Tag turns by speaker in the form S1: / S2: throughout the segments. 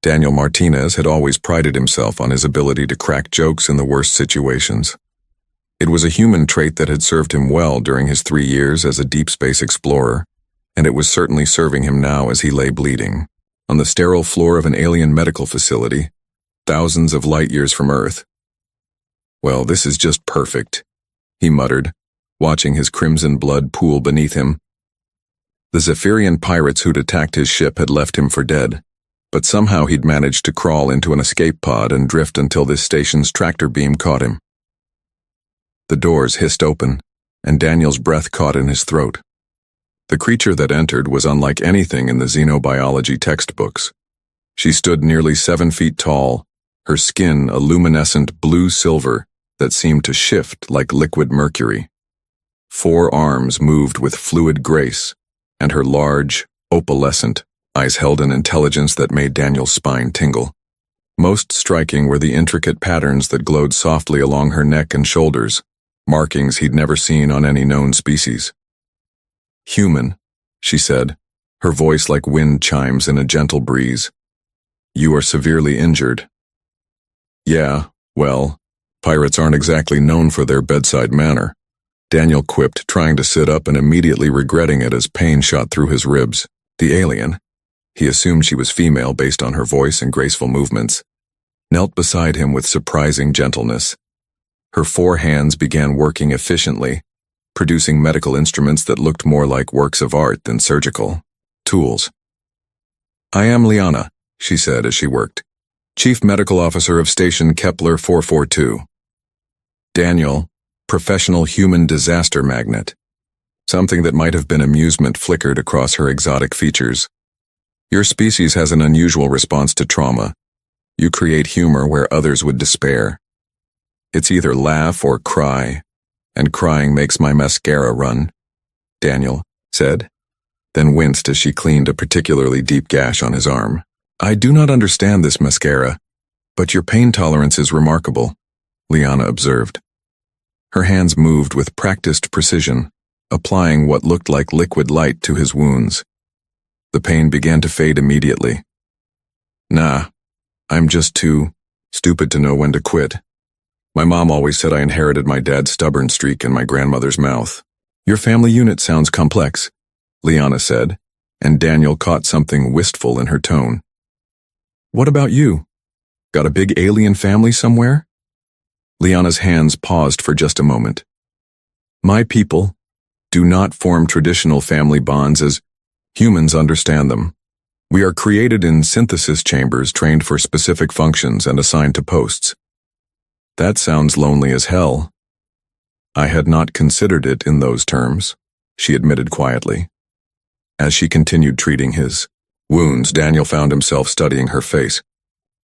S1: Daniel Martinez had always prided himself on his ability to crack jokes in the worst situations. It was a human trait that had served him well during his 3 years as a deep space explorer, and it was certainly serving him now as he lay bleeding on the sterile floor of an alien medical facility, thousands of light years from Earth. "Well, this is just perfect," he muttered, watching his crimson blood pool beneath him. The Zephyrian pirates who'd attacked his ship had left him for dead, but somehow he'd managed to crawl into an escape pod and drift until this station's tractor beam caught him. The doors hissed open, and Daniel's breath caught in his throat. The creature that entered was unlike anything in the xenobiology textbooks. She stood nearly 7 feet tall, her skin a luminescent blue-silver that seemed to shift like liquid mercury. 4 arms moved with fluid grace, and her large, opalescent eyes held an intelligence that made Daniel's spine tingle. Most striking were the intricate patterns that glowed softly along her neck and shoulders, markings he'd never seen on any known species. "Human," she said, her voice like wind chimes in a gentle breeze. "You are severely injured." "Yeah, well, pirates aren't exactly known for their bedside manner," Daniel quipped, trying to sit up and immediately regretting it as pain shot through his ribs. The alien, he assumed she was female based on her voice and graceful movements, knelt beside him with surprising gentleness. Her 4 hands began working efficiently, producing medical instruments that looked more like works of art than surgical tools. "I am Liana," she said as she worked, "Chief Medical Officer of Station Kepler 442. Daniel, professional human disaster magnet." Something that might have been amusement flickered across her exotic features. "Your species has an unusual response to trauma. You create humor where others would despair. It's either laugh or cry, and crying makes my mascara run," Daniel said, then winced as she cleaned a particularly deep gash on his arm. "I do not understand this mascara, but your pain tolerance is remarkable," Liana observed. Her hands moved with practiced precision, applying what looked like liquid light to his wounds. The pain began to fade immediately. "Nah, I'm just too stupid to know when to quit. My mom always said I inherited my dad's stubborn streak in my grandmother's mouth." "Your family unit sounds complex," Liana said, and Daniel caught something wistful in her tone. "What about you? Got a big alien family somewhere?" Liana's hands paused for just a moment. "My people do not form traditional family bonds as humans understand them. We are created in synthesis chambers trained for specific functions and assigned to posts." "That sounds lonely as hell." "I had not considered it in those terms," she admitted quietly. As she continued treating his wounds, Daniel found himself studying her face.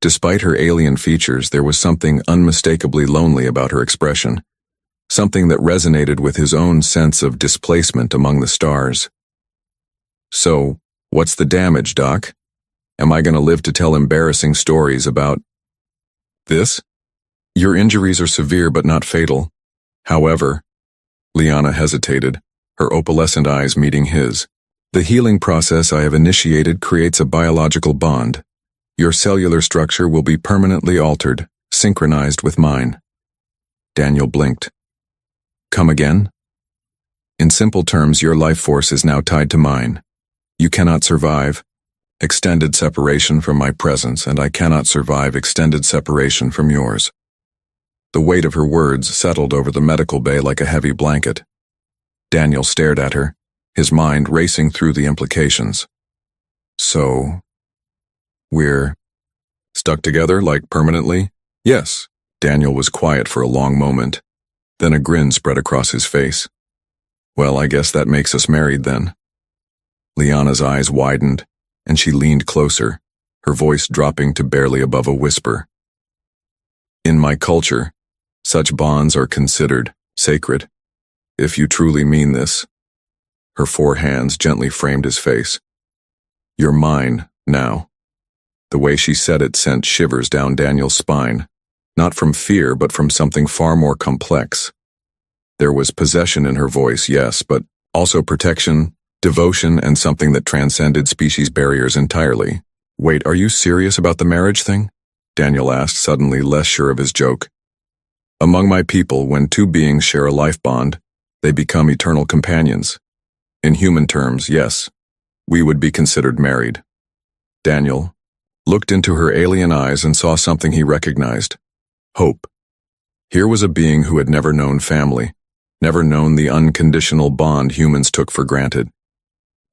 S1: Despite her alien features, there was something unmistakably lonely about her expression, something that resonated with his own sense of displacement among the stars. "So, what's the damage, Doc? Am I going to live to tell embarrassing stories about this?" "Your injuries are severe but not fatal. However," Liana hesitated, her opalescent eyes meeting his, "the healing process I have initiated creates a biological bond. Your cellular structure will be permanently altered, synchronized with mine." Daniel blinked. "Come again?" "In simple terms, your life force is now tied to mine. You cannot survive extended separation from my presence, and I cannot survive extended separation from yours." The weight of her words settled over the medical bay like a heavy blanket. Daniel stared at her, his mind racing through the implications. "So, we're stuck together, like permanently?" "Yes." Daniel was quiet for a long moment. Then a grin spread across his face. "Well, I guess that makes us married then." Liana's eyes widened, and she leaned closer, her voice dropping to barely above a whisper. "In my culture, such bonds are considered sacred, if you truly mean this." Her 4 hands gently framed his face. "You're mine, now." The way she said it sent shivers down Daniel's spine, not from fear but from something far more complex. There was possession in her voice, yes, but also protection, devotion, and something that transcended species barriers entirely. Wait, are you serious about the marriage thing? Daniel asked, suddenly less sure of his joke. Among my people, when two beings share a life bond, they become eternal companions. In human terms, yes, we would be considered married. Daniel looked into her alien eyes and saw something he recognized. Hope. Here was a being who had never known family, never known the unconditional bond humans took for granted.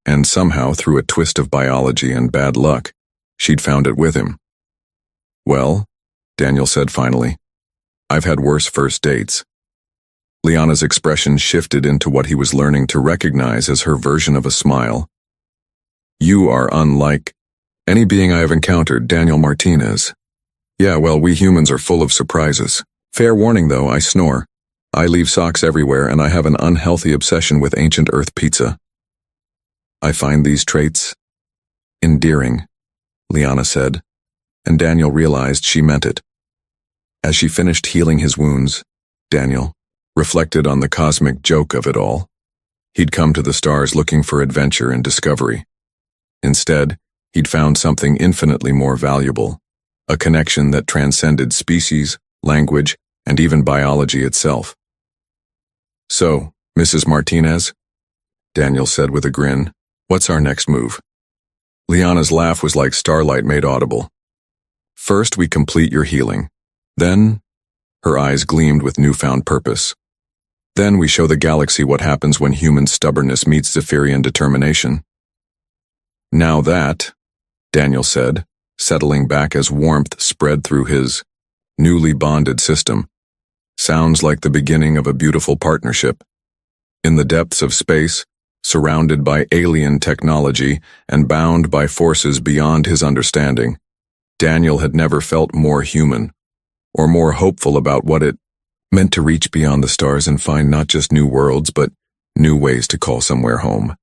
S1: And somehow, through a twist of biology and bad luck, she'd found it with him. Well, Daniel said finally, I've had worse first dates. Liana's expression shifted into what he was learning to recognize as her version of a smile. You are unlike any being I have encountered, Daniel Martinez. Yeah, well, we humans are full of surprises. Fair warning, though, I snore. I leave socks everywhere, and I have an unhealthy obsession with ancient Earth pizza. I find these traits endearing, Liana said, and Daniel realized she meant it. As she finished healing his wounds, Daniel reflected on the cosmic joke of it all. He'd come to the stars looking for adventure and discovery. Instead, he'd found something infinitely more valuable, a connection that transcended species, language, and even biology itself. So, Mrs. Martinez, Daniel said with a grin, what's our next move? Liana's laugh was like starlight made audible. First, we complete your healing. Then, her eyes gleamed with newfound purpose. Then we show the galaxy what happens when human stubbornness meets Zephyrian determination. Now that, Daniel said, settling back as warmth spread through his newly bonded system, sounds like the beginning of a beautiful partnership. In the depths of space, surrounded by alien technology and bound by forces beyond his understanding, Daniel had never felt more human, or more hopeful about what it meant to reach beyond the stars and find not just new worlds, but new ways to call somewhere home.